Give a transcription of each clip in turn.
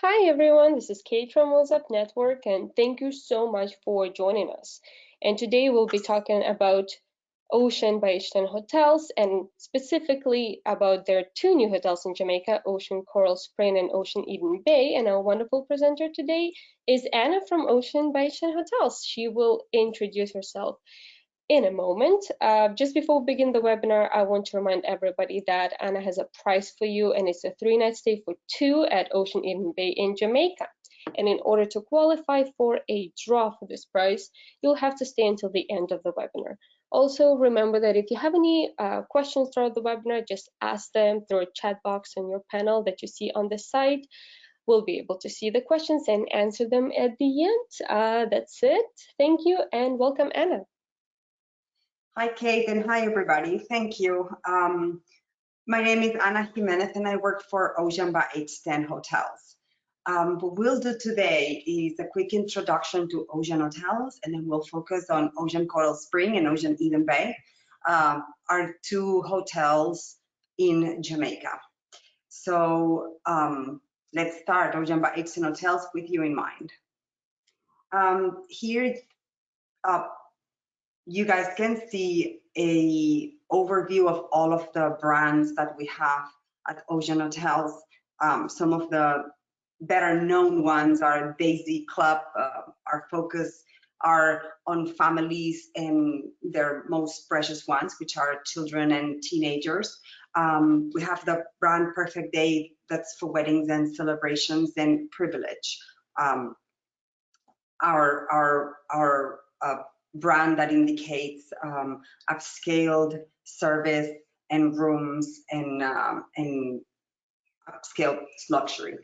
Hi everyone, this is Kate from WhatsApp Network, and thank you so much for joining us. And today we'll be talking about Ocean by H10 Hotels, and specifically about their two new hotels in Jamaica, Ocean Coral Spring and Ocean Eden Bay. And our wonderful presenter today is Anna from Ocean by H10 Hotels. She will introduce herself in a moment. Just before we begin the webinar, I want to remind everybody that Anna has a price for you, and it's a 3-night stay for two at Ocean Eden Bay in Jamaica. And in order to qualify for a draw for this price, you'll have to stay until the end of the webinar. Also, remember that if you have any questions throughout the webinar, just ask them through a chat box on your panel that you see on the site. We'll be able to see the questions and answer them at the end. That's it. Thank you and welcome, Anna. Hi, Kate, and hi, everybody. Thank you. My name is Ana Jimenez, and I work for Ocean by H10 Hotels. What we'll do today is a quick introduction to Ocean Hotels, and then we'll focus on Ocean Coral Spring and Ocean Eden Bay, our two hotels in Jamaica. So let's start Ocean by H10 Hotels with you in mind. Here, you guys can see a overview of all of the brands that we have at Ocean Hotels. Some of the better known ones are Daisy Club. Our focus are on families and their most precious ones, which are children and teenagers. We have the brand Perfect Day, that's for weddings and celebrations, and Privilege. Our brand that indicates upscaled service and rooms and upscale luxury.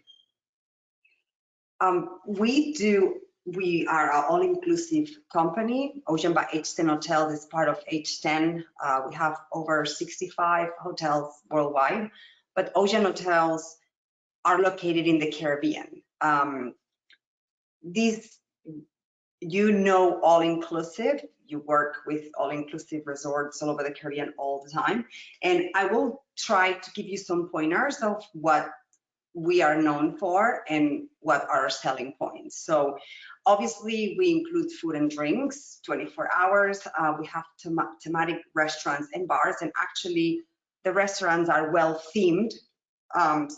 We are an all-inclusive company. Ocean by H10 Hotels is part of H10. We have over 65 hotels worldwide, but Ocean Hotels are located in the Caribbean. All-inclusive, you work with all-inclusive resorts all over the Caribbean all the time. And I will try to give you some pointers of what we are known for and what are our selling points. So obviously we include food and drinks, 24 hours. We have thematic restaurants and bars, and actually the restaurants are well themed.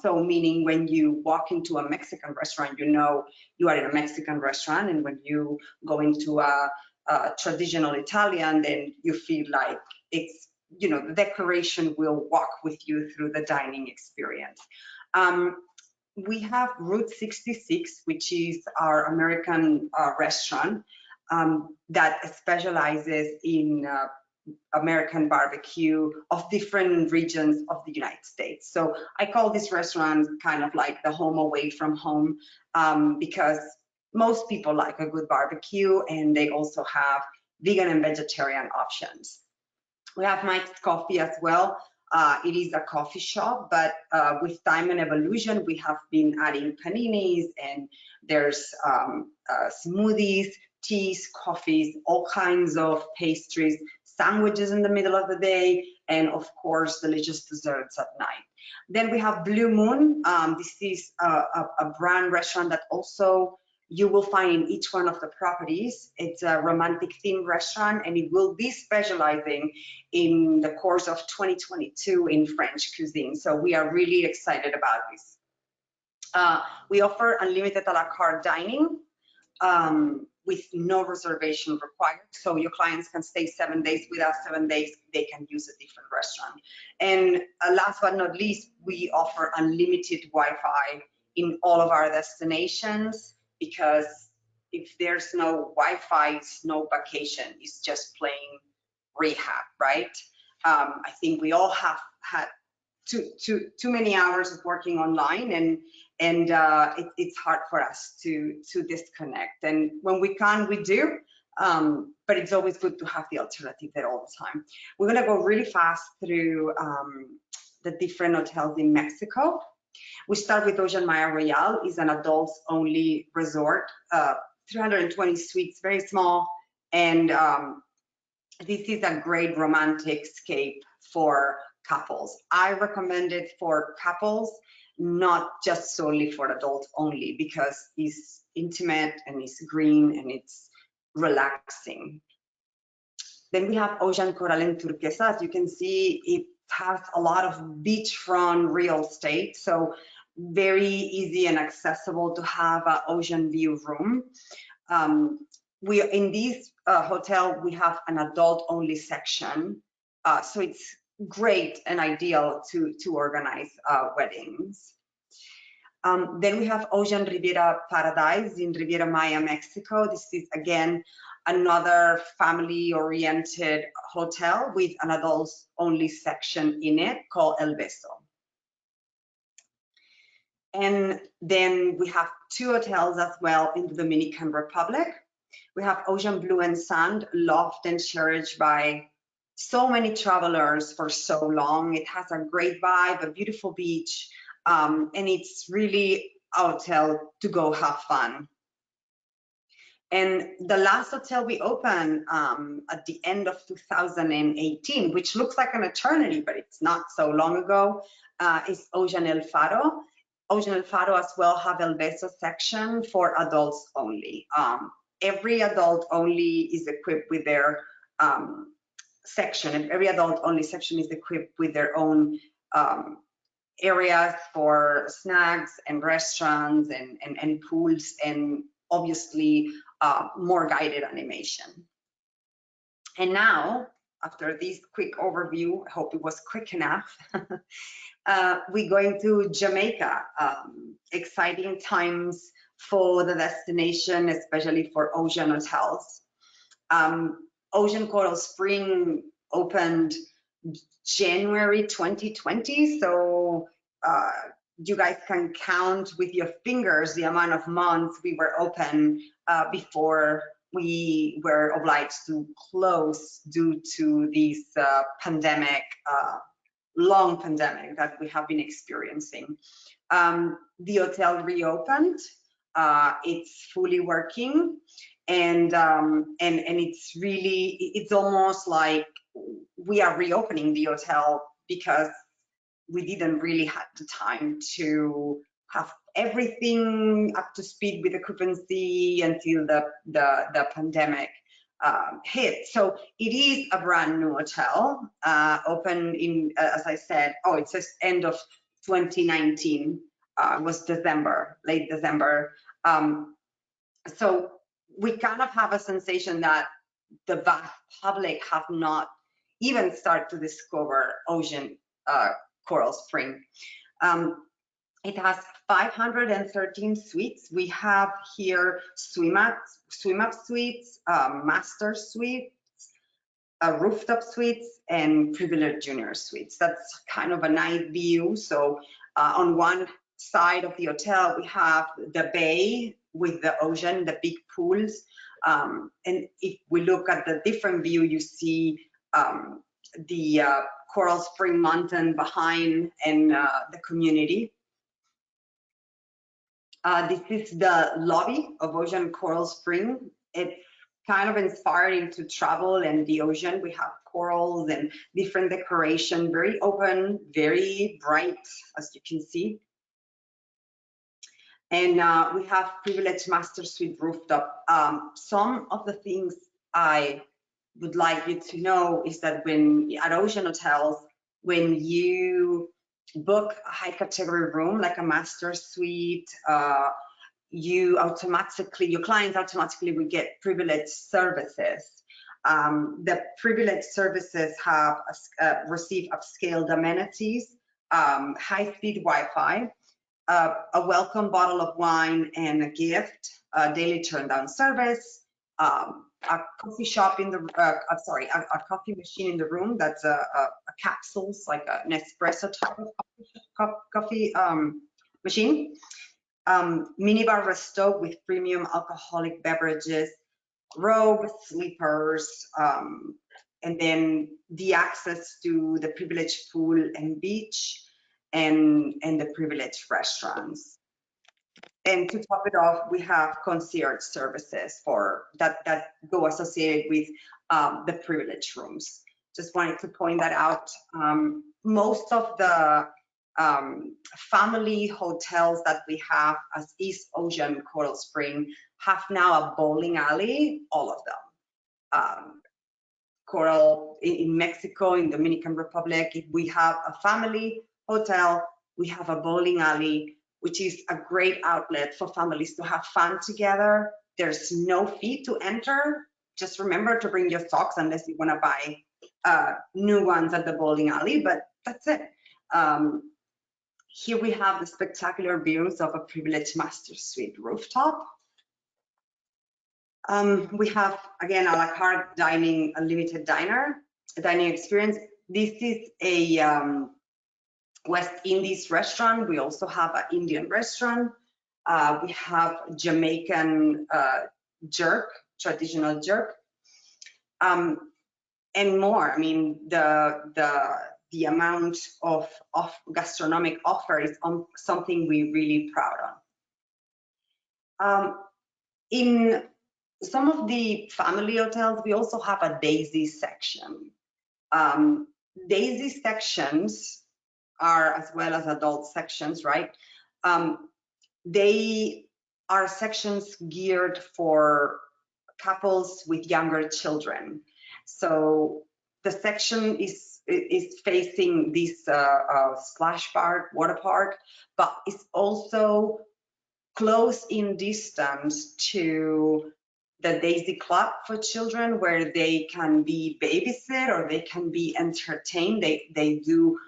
So meaning when you walk into a Mexican restaurant, you know you are in a Mexican restaurant, and when you go into a traditional Italian, then you feel like it's, you know, the decoration will walk with you through the dining experience. We have Route 66, which is our American restaurant that specializes in American barbecue of different regions of the United States. So I call this restaurant kind of like the home away from home, because most people like a good barbecue, and they also have vegan and vegetarian options. We have Mike's Coffee as well. It is a coffee shop, but with time and evolution, we have been adding paninis, and there's smoothies, teas, coffees, all kinds of pastries, sandwiches in the middle of the day, and of course, delicious desserts at night. Then we have Blue Moon. This is a brand restaurant that also you will find in each one of the properties. It's a romantic themed restaurant, and it will be specializing in the course of 2022 in French cuisine. So we are really excited about this. We offer unlimited a la carte dining with no reservation required. So your clients can stay 7 days with us, 7 days they can use a different restaurant. And last but not least, we offer unlimited Wi-Fi in all of our destinations, because if there's no Wi-Fi, it's no vacation, it's just plain rehab, right? I think we all have had too many hours of working online, and it's hard for us to disconnect. And when we can, we do, but it's always good to have the alternative there all the time. We're gonna go really fast through the different hotels in Mexico. We start with Ocean Maya Royale. It's an adults-only resort, 320 suites, very small, and this is a great romantic escape for couples. I recommend it for couples, not just solely for adults only, because it's intimate and it's green and it's relaxing. Then we have Ocean Coral and Turquesa. As you can see, it has a lot of beachfront real estate, so very easy and accessible to have an ocean view room. We in this hotel, we have an adult only section, so it's great and ideal to organize weddings. Then we have Ocean Riviera Paradise in Riviera Maya, Mexico. This is again another family-oriented hotel with an adults only section in it called El Beso. And then we have two hotels as well in the Dominican Republic. We have Ocean Blue and Sand, loved and cherished by so many travelers for so long. It has a great vibe, a beautiful beach, and it's really a hotel to go have fun. And the last hotel we opened at the end of 2018, which looks like an eternity, but it's not so long ago, is Ocean El Faro. Ocean El Faro as well have El Beso section for adults only. Every adult only is equipped with their section, and every adult only section is equipped with their own areas for snacks and restaurants and pools, and obviously more guided animation. And now, after this quick overview, I hope it was quick enough, we're going to Jamaica. Exciting times for the destination, especially for ocean hotels. Ocean Coral Spring opened January 2020, so you guys can count with your fingers the amount of months we were open before we were obliged to close due to this pandemic, long pandemic that we have been experiencing. The hotel reopened, it's fully working, and it's really, it's almost like we are reopening the hotel because we didn't really have the time to have everything up to speed with occupancy until the pandemic hit. So it is a brand new hotel, open in, as I said, oh, it says end of 2019, was December, late December. So we kind of have a sensation that the vast public have not even started to discover Ocean Coral Spring. It has 513 suites. We have here swim up suites, master suites, rooftop suites, and privileged junior suites. That's kind of a night view. So on one side of the hotel, we have the bay with the ocean, the big pools. And if we look at the different view, you see the Coral Spring Mountain behind and the community. This is the lobby of Ocean Coral Spring. It's kind of inspiring to travel and the ocean. We have corals and different decoration, very open, very bright, as you can see. And we have privileged master suite rooftop. Some of the things I would like you to know is that when at ocean hotels, when you book a high category room like a master suite, you automatically, your clients automatically will get privileged services. The privileged services have receive upscaled amenities, high-speed Wi-Fi, a welcome bottle of wine and a gift, daily turn down service, a coffee shop in the, a coffee machine in the room that's a capsules, like an espresso type of coffee machine, minibar resto with premium alcoholic beverages, robe, sleepers, and then the access to the privileged pool and beach, and the privileged restaurants. And to top it off, we have concierge services for that go associated with the privileged rooms. Just wanted to point that out. Most of the family hotels that we have as East Ocean Coral Spring have now a bowling alley, all of them. Coral in Mexico, in Dominican Republic, if we have a family hotel, we have a bowling alley, which is a great outlet for families to have fun together. There's no fee to enter. Just remember to bring your socks unless you want to buy new ones at the bowling alley, but that's it. Here we have the spectacular views of a privileged master suite rooftop. We have, again, a la carte dining, a limited dining experience. This is a West Indies restaurant. We also have an Indian restaurant. We have Jamaican jerk, traditional jerk, and more. I mean, the amount of gastronomic offer is something we're really proud of. In some of the family hotels, we also have a daisy section. Daisy sections are, as well as adult sections, right? They are sections geared for couples with younger children. So the section is facing this splash park, water park, but it's also close in distance to the Daisy Club for children, where they can be babysit or they can be entertained. They do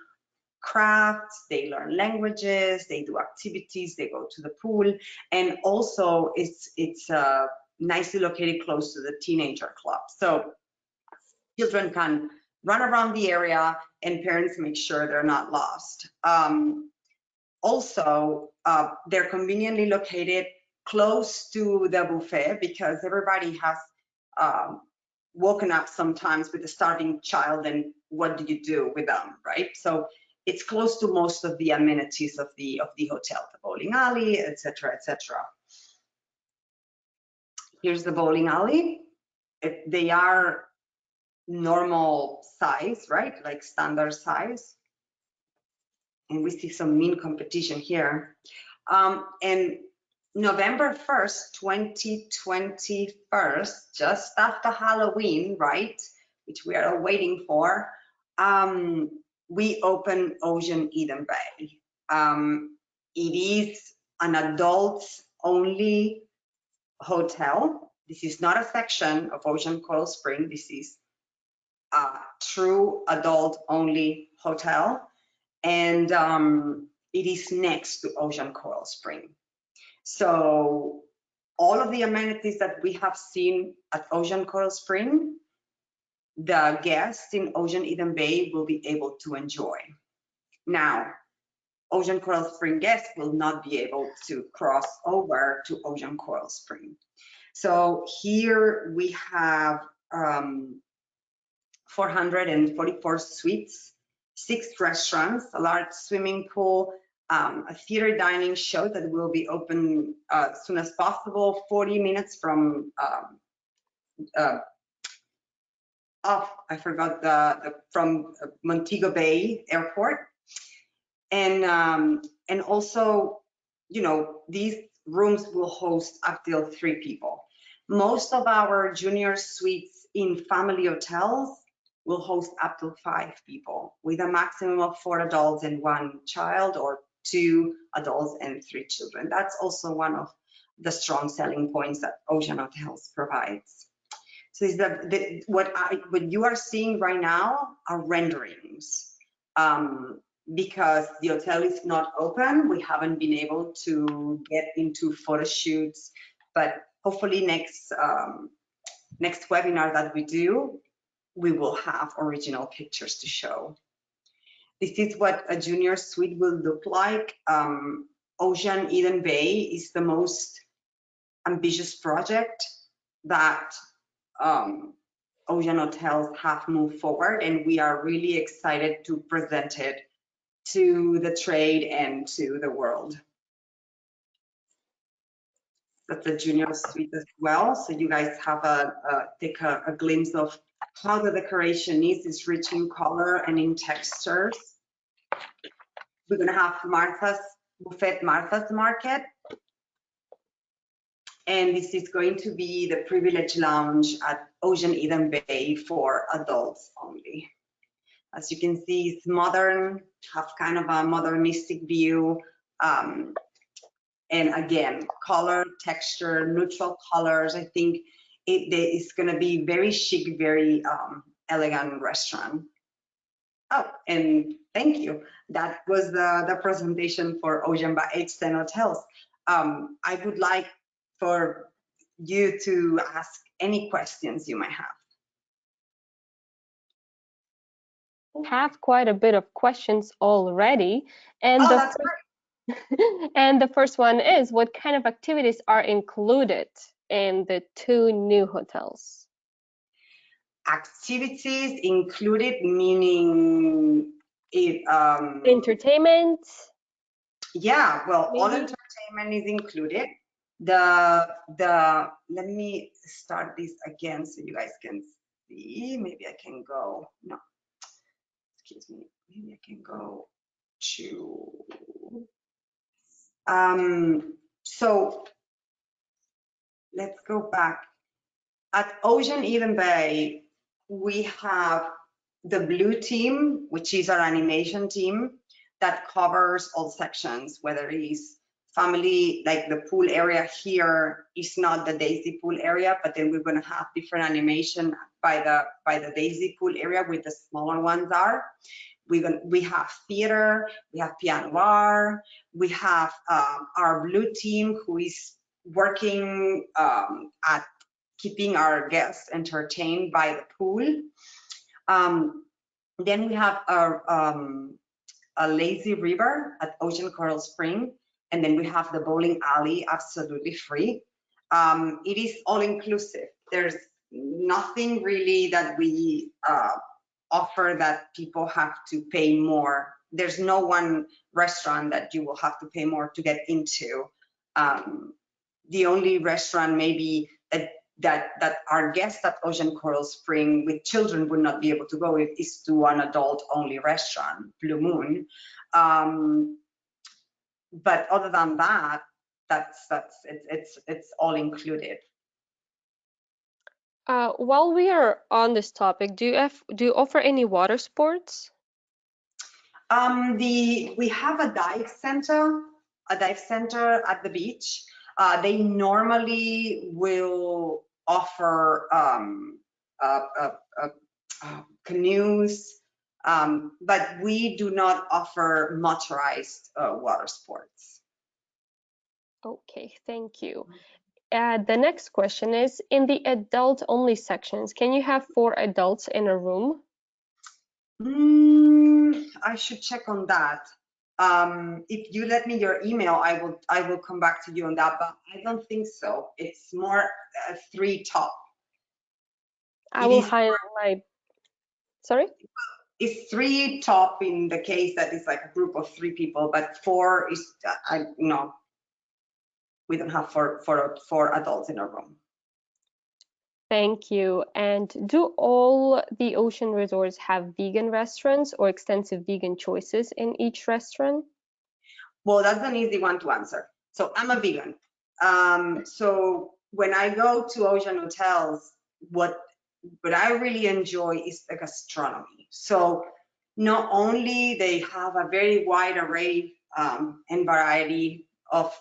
crafts, they learn languages, they do activities, they go to the pool, and also it's nicely located close to the teenager club. So children can run around the area and parents make sure they're not lost. Also, they're conveniently located close to the buffet, because everybody has woken up sometimes with a starving child, and what do you do with them, right? So it's close to most of the amenities of the hotel, the bowling alley, etc., etc. Here's the bowling alley. They are normal size, right? Like standard size. And we see some mean competition here. And November 1st, 2021, just after Halloween, right, which we are waiting for, we opened Ocean Eden Bay. It is an adults-only hotel. This is not a section of Ocean Coral Spring. This is a true adult-only hotel. And it is next to Ocean Coral Spring. So all of the amenities that we have seen at Ocean Coral Spring, the guests in Ocean Eden Bay will be able to enjoy. Now, Ocean Coral Spring guests will not be able to cross over to Ocean Coral Spring. So here we have 444 suites, 6 restaurants, a large swimming pool, a theater dining show that will be open as soon as possible, 40 minutes from from Montego Bay Airport. And also, you know, these rooms will host up till 3 people. Most of our junior suites in family hotels will host up to 5 people, with a maximum of 4 adults and 1 child, or 2 adults and 3 children. That's also one of the strong selling points that Ocean Hotels provides. So is what you are seeing right now are renderings. Because the hotel is not open, we haven't been able to get into photo shoots, but hopefully next webinar that we do, we will have original pictures to show. This is what a junior suite will look like. Ocean Eden Bay is the most ambitious project that Ocean Hotels have moved forward, and we are really excited to present it to the trade and to the world. That's a junior suite as well, so you guys have take a glimpse of how the decoration is. It's rich in color and in textures. We're gonna have Martha's Buffet, Martha's Market. And this is going to be the Privilege Lounge at Ocean Eden Bay for adults only. As you can see, it's modern, have kind of a modernistic view. And again, color, texture, neutral colors. I think it's going to be very chic, very elegant restaurant. Oh, and thank you. That was the presentation for Ocean by H10 Hotels. I would like for you to ask any questions you might have. Have quite a bit of questions already, and Oh, that's and the first one is, what kind of activities are included in the two new hotels? activities included, meaning it. Entertainment, Yeah, well, all maybe? entertainment is included. Let me start this again so you guys can see. Maybe I can go. No, excuse me. Maybe I can go to. So let's go back. At Ocean Eden Bay, we have the blue team, which is our animation team that covers all sections, whether it is family, like the pool area here is not the Daisy pool area, but then we're going to have different animation by the Daisy pool area where the smaller ones are. We have theater, we have piano bar, we have our blue team who is working at keeping our guests entertained by the pool. Then we have a lazy river at Ocean Coral Spring, and then we have the bowling alley absolutely free. It is all inclusive. There's nothing really that we offer that people have to pay more. There's no one restaurant that you will have to pay more to get into. The only restaurant maybe that our guests at Ocean Coral Spring with children would not be able to go is to an adult only restaurant, Blue Moon. But other than that, it's all included. While we are on this topic, do you offer any water sports? We have a dive center at the beach. They normally will offer canoes, but we do not offer motorized water sports. Okay, thank you. The next question is, in the adult only sections, can you have 4 adults in a room? I should check on that. If you let me your email, I will come back to you on that, but I don't think so. It's more 3 top. I will highlight my, sorry? It's 3 top in the case that it's like a group of 3 people, but 4 is, no, we don't have 4 adults in a room. Thank you. And do all the ocean resorts have vegan restaurants or extensive vegan choices in each restaurant? Well, that's an easy one to answer. So I'm a vegan. So when I go to ocean hotels, what I really enjoy is the gastronomy. So not only they have a very wide array and variety of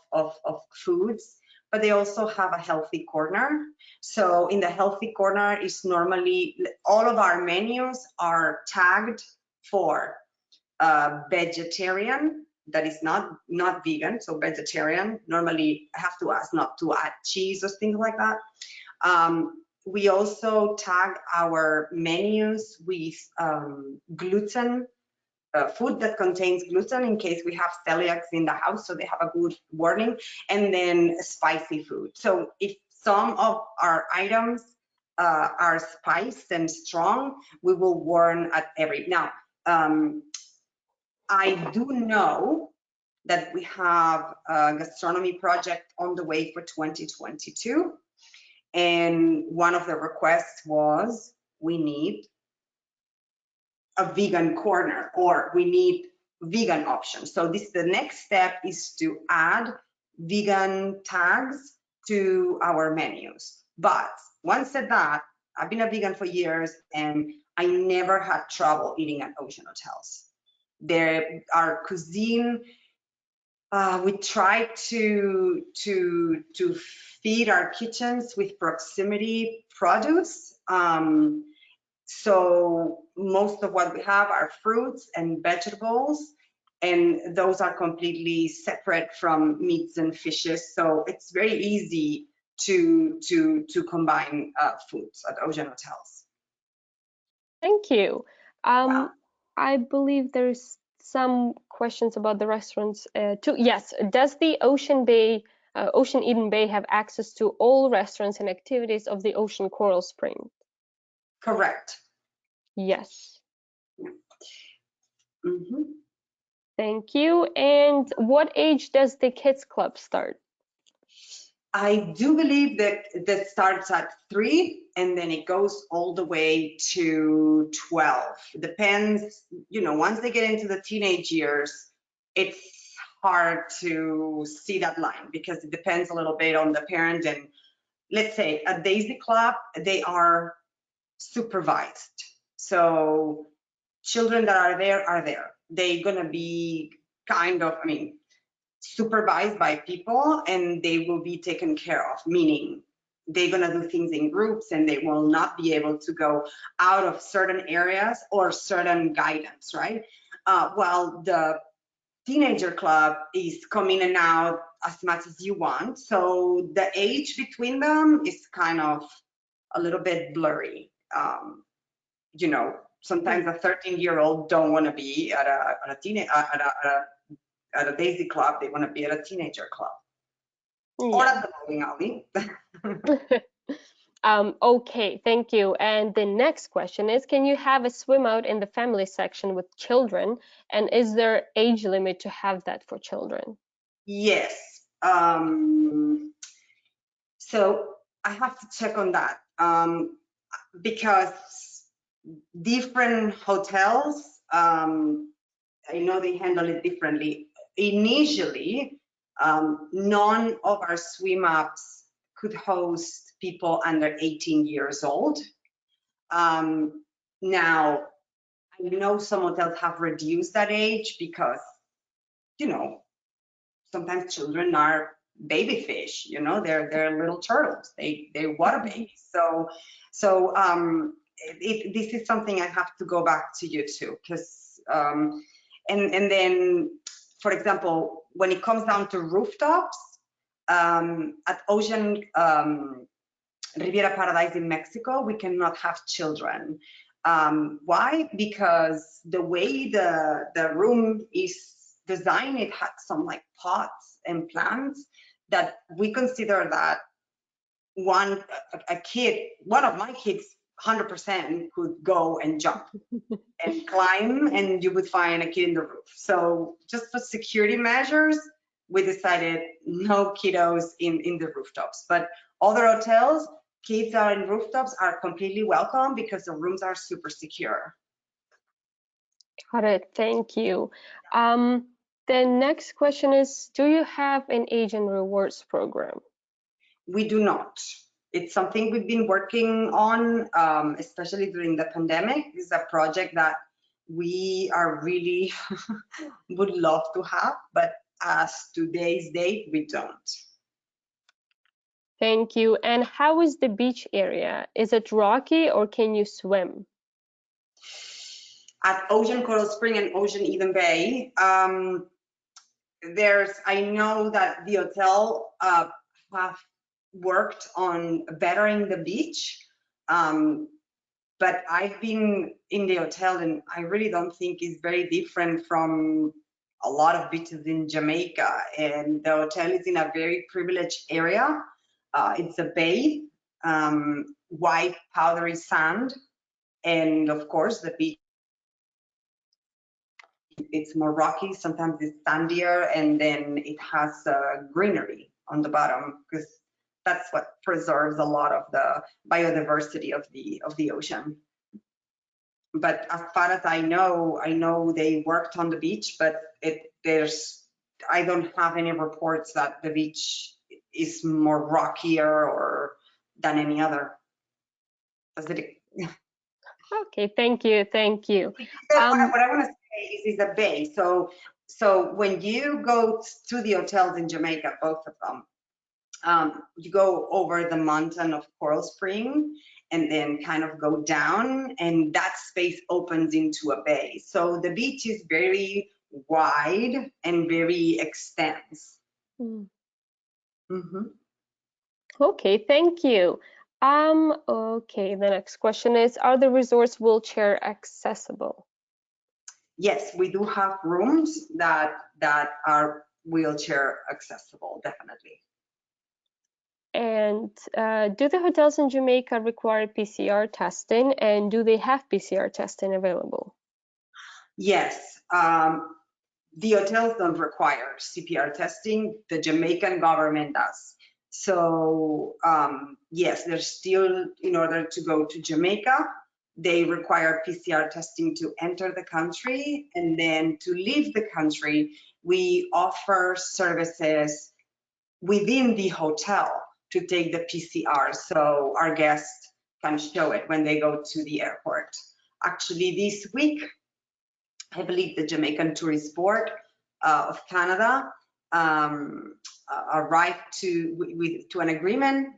foods, but they also have a healthy corner. So in the healthy corner is normally all of our menus are tagged for vegetarian, that is not vegan, so vegetarian. Normally I have to ask not to add cheese or things like that. We also tag our menus with gluten, food that contains gluten in case we have celiacs in the house, so they have a good warning, and then spicy food. So if some of our items are spiced and strong, we will warn at every. Now, I do know that we have a gastronomy project on the way for 2022. And one of the requests was we need a vegan corner or we need vegan options. So this the next step is to add vegan tags to our menus. But once said that, I've been a vegan for years and I never had trouble eating at ocean hotels. There, our cuisine, we try to feed our kitchens with proximity produce. So most of what we have are fruits and vegetables, and those are completely separate from meats and fishes. So it's very easy to combine foods at ocean hotels. Thank you. Wow. I believe there's some questions about the restaurants too. Yes, does the Ocean Eden Bay have access to all restaurants and activities of the Ocean Coral Spring? Correct. Yes. Mhm. Thank you. And what age does the kids club start? I do believe that starts at 3 and then it goes all the way to 12. Depends, once they get into the teenage years, it's hard to see that line because it depends a little bit on the parent. And let's say at Daisy Club, they are supervised. So children that are there are there. They're gonna be kind of, supervised by people and they will be taken care of, meaning they're going to do things in groups and they will not be able to go out of certain areas or certain guidance, right? While the teenager club is come in and out as much as you want. So the age between them is kind of a little bit blurry. Sometimes a 13-year-old don't want to be at a teenage at a Daisy club, they want to be at a teenager club or Yeah. at the bowling alley. Okay, thank you. And the next question is, can you have a swim out in the family section with children? And is there age limit to have that for children? Yes. So I have to check on that because different hotels, I know they handle it differently. Initially, none of our swim ups could host people under 18 years old. Now, I know some hotels have reduced that age because, you know, sometimes children are baby fish, they're little turtles, they're water babies. This is something I have to go back to you too, because and then, for example, when it comes down to rooftops, at Ocean Riviera Paradise in Mexico, we cannot have children. Why? Because the way the room is designed, it had some like pots and plants that we consider that a kid, one of my kids, 100% could go and jump and climb, and you would find a kid in the roof. So just for security measures, we decided no kiddos in the rooftops. But other hotels, kids are in rooftops are completely welcome because the rooms are super secure. Got it. Thank you. The next question is, do you have an agent rewards program? We do not. It's something we've been working on, especially during the pandemic. It's a project that we are really would love to have, but as today's date, we don't. Thank you. And how is the beach area? Is it rocky or can you swim? At Ocean Coral Spring and Ocean Eden Bay, I know that the hotel have worked on bettering the beach, but I've been in the hotel and I really don't think it's very different from a lot of beaches in Jamaica. And the hotel is in a very privileged area. It's a bay, white powdery sand, and of course the beach, it's more rocky, sometimes it's sandier, and then it has greenery on the bottom because that's what preserves a lot of the biodiversity of the ocean. but as far as I know they worked on the beach, but I don't have any reports that the beach is more rockier or than any other. Okay, thank you, thank you. What I want to say is the bay. So when you go to the hotels in Jamaica, both of them, you go over the mountain of Coral Spring and then kind of go down, and that space opens into a bay. So the beach is very wide and very extensive. Mm. Mhm. Okay, thank you. Okay, the next question is, are the resorts wheelchair accessible? Yes, we do have rooms that are wheelchair accessible, definitely. And do the hotels in Jamaica require PCR testing, and do they have PCR testing available? Yes, the hotels don't require CPR testing. The Jamaican government does. So yes, there's still, in order to go to Jamaica, they require PCR testing to enter the country, and then to leave the country, we offer services within the hotel to take the PCR so our guests can show it when they go to the airport. Actually, this week, I believe the Jamaican Tourist Board of Canada arrived to an agreement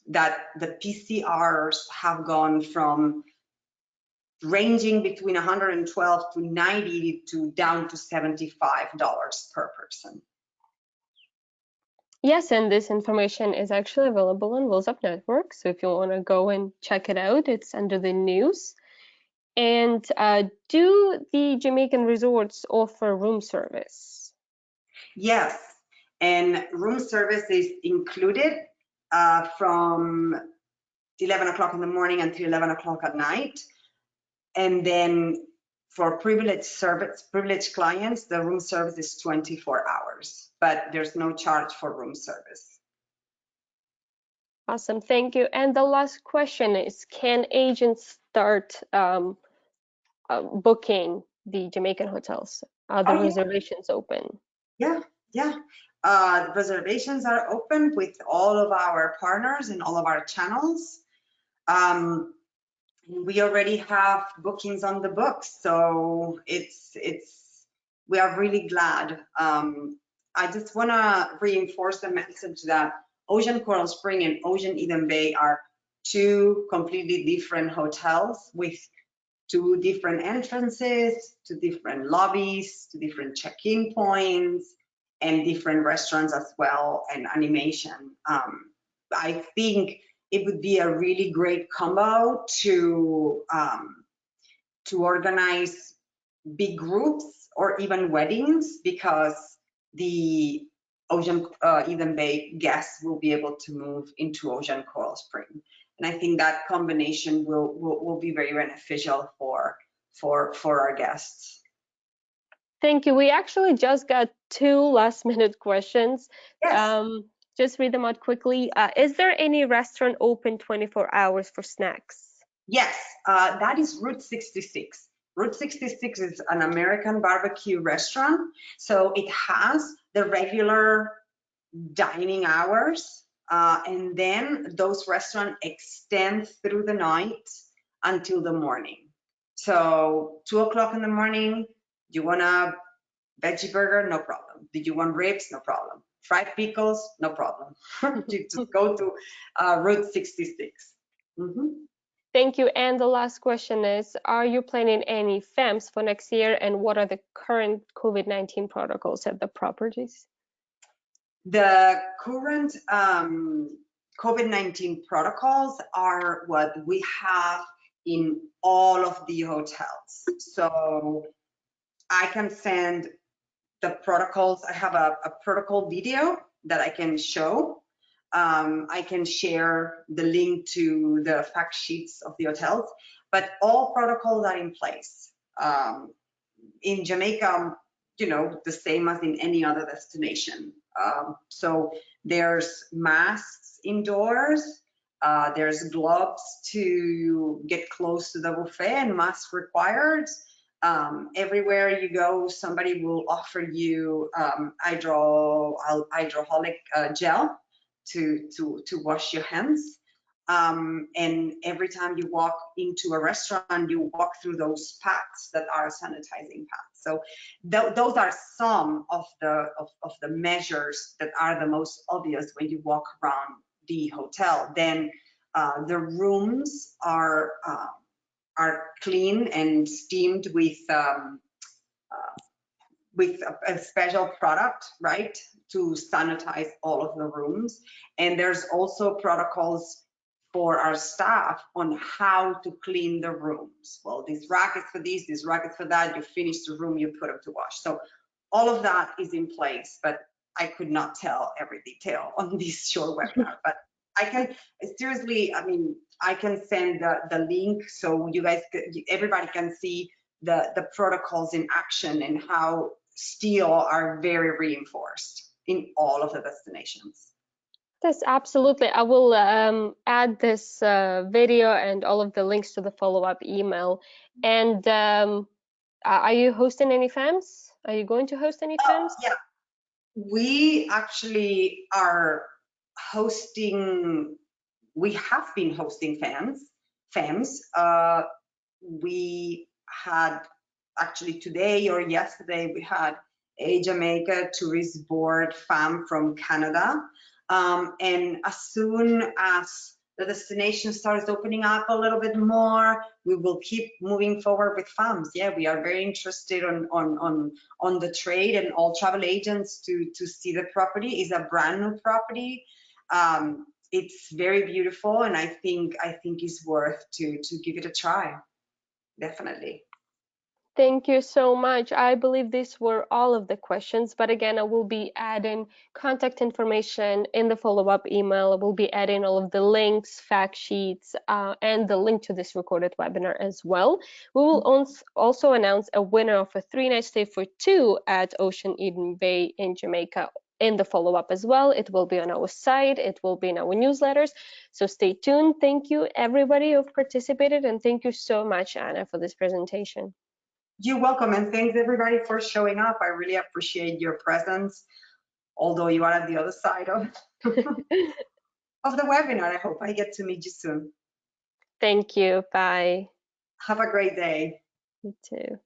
that the PCRs have gone from ranging between 112 to 90 to down to $75 per person. Yes, and this information is actually available on Wheels Up Network. So if you want to go and check it out, it's under the news. And do the Jamaican resorts offer room service? Yes, and room service is included from 11 o'clock in the morning until 11 o'clock at night. And then for privileged clients, the room service is 24 hours, but there's no charge for room service. Awesome, thank you. And the last question is, can agents start booking the Jamaican hotels? Are the Oh, yeah, reservations open? yeah, yeah. Reservations are open with all of our partners and all of our channels. We already have bookings on the books, so we are really glad. I just want to reinforce the message that Ocean Coral Spring and Ocean Eden Bay are two completely different hotels with two different entrances, two different lobbies, two different check-in points, and different restaurants as well, and animation. I think it would be a really great combo to organize big groups or even weddings, because the Ocean Eden Bay guests will be able to move into Ocean Coral Spring. And I think that combination will be very beneficial for our guests. Thank you. We actually just got two last minute questions. Yes. Just read them out quickly. Is there any restaurant open 24 hours for snacks? Yes, that is Route 66. Route 66 is an American barbecue restaurant. So it has the regular dining hours, and then those restaurants extend through the night until the morning. So 2 o'clock in the morning, you want a veggie burger? No problem. Did you want ribs? No problem. Fried pickles? No problem. You just go to Route 66. Mhm. Thank you. And the last question is, are you planning any FAMs for next year, and what are the current COVID-19 protocols at the properties? The current COVID-19 protocols are what we have in all of the hotels. So I can send the protocols. I have a protocol video that I can show. I can share the link to the fact sheets of the hotels, but all protocols are in place. In Jamaica, the same as in any other destination. So there's masks indoors. There's gloves to get close to the buffet and mask required. Everywhere you go, somebody will offer you hydroalcoholic gel to wash your hands. And every time you walk into a restaurant, you walk through those paths that are sanitizing paths. So those are some of the measures that are the most obvious when you walk around the hotel. Then the rooms are clean and steamed with a special product, right, to sanitize all of the rooms. And there's also protocols for our staff on how to clean the rooms. Well, this rack is for this rack is for that. You finish the room, you put them to wash. So all of that is in place, but I could not tell every detail on this short webinar. But I can, seriously, I mean, I can send the link so you guys, everybody can see the protocols in action and how still are very reinforced in all of the destinations. Yes, absolutely. I will add this video and all of the links to the follow-up email. And are you hosting any FAMs? Are you going to host any FAMs? Yeah, we actually are hosting, we have been hosting FAMs. We had actually today or yesterday, we had a Jamaica tourist board FAM from Canada. And as soon as the destination starts opening up a little bit more, we will keep moving forward with FAMs. Yeah, we are very interested on the trade and all travel agents to see the property. It's a brand new property. It's very beautiful, and I think it's worth to give it a try. Definitely. Thank you so much. I believe these were all of the questions, but again, I will be adding contact information in the follow-up email. I will be adding all of the links, fact sheets, and the link to this recorded webinar as well. We will also announce a winner of a 3-night stay for 2 at Ocean Eden Bay in Jamaica in the follow-up as well. It will be on our site, it will be in our newsletters, so stay tuned. Thank you everybody who've participated, and thank you so much, Anna, for this presentation. You're welcome, and thanks everybody for showing up. I really appreciate your presence, although you are at the other side of, of the webinar. I hope I get to meet you soon. Thank you. Bye. Have a great day. You too.